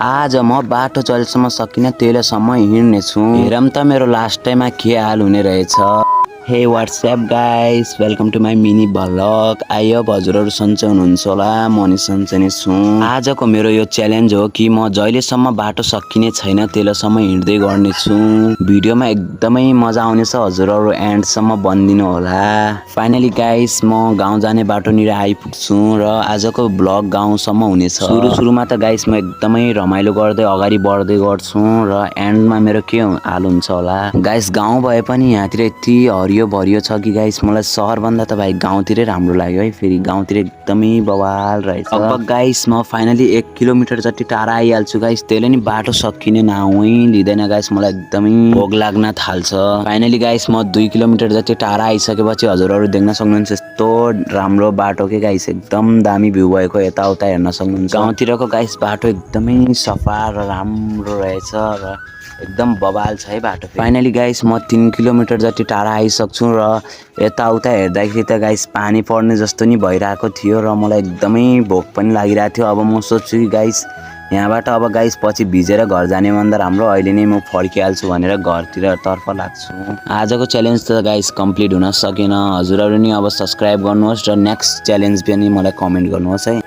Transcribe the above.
आज म बाटो जहिलेसम्म सकिन त्यहिलेसम्म हिँड्नेछु। हेरौँ त मेरो लास्ट टाइममा के हाल हुने रहेछ। Hey what's up guys, welcome to my mini vlog. I hope हजुरहरू सन्चै हुनुहुन्छ होला, म नि सन्चै नै छु। आजको मेरो यो च्यालेन्ज हो कि म जहिलेसम्म बाटो सकिने छैन त्यहिलेसम्म हिँड्दै गर्नेछु। भिडियोमा एकदमै मजा आउनेछ, हजुरहरू एन्डसम्म बनिदिनु होला। फाइनली गाइस म गाउँ जाने बाटोनिर आइपुग्छु र आजको भ्लग गाउँसम्म हुनेछ। सुरुमा त गाइस म एकदमै रमाइलो गर्दै अगाडि बढ्दै गर्छु र एन्डमा मेरो के हाल हुन्छ होला। गाइस गाउँ भए पनि यहाँतिर यति हरियो भरियो छ कि गाइस मलाई सहरभन्दा त भाइ गाउँतिरै राम्रो लाग्यो है। फेरि गाउँतिर एकदमै बवाल रहेछ। अब गाइस म फाइनली 1 किलोमिटर जति टाढा आइहाल्छु गाइस। त्यसले नि बाटो सकिने नाउँ लिँदैन गाइस, मलाई एकदमै भोक लाग्न थाल्छ। फाइनली गाइस म 2 किलोमिटर जति टाढा आइसकेपछि हजुरहरू देख्न सक्नुहुन्छ यस्तो राम्रो बाटो के गाइस, एकदम दामी भ्यू भएको यताउता हेर्न सक्नुहुन्छ। गाउँतिरको गाइस बाटो एकदमै सफा र राम्रो रहेछ र एकदम बवाल छ है बाटो। फाइनली गाइस म 3 किलोमिटर जति टाढा आइसक्छु र यताउता हेर्दाखेरि त गाइस पानी पर्ने जस्तो नि भइरहेको थियो र मलाई एकदमै भोक पनि लागिरहेको थियो। अब म सोच्छु कि गाइस यहाँबाट अब गाइस पछि भिजेर घर जाने भन्दा राम्रो अहिले नै म फर्किहाल्छु भनेर घरतिर तर्फ लाग्छु। आजको च्यालेन्ज त गाइस कम्प्लिट हुन सकेन। हजुरहरू नि अब सब्स्क्राइब गर्नुहोस् र नेक्स्ट च्यालेन्ज पनि मलाई कमेन्ट गर्नुहोस् है।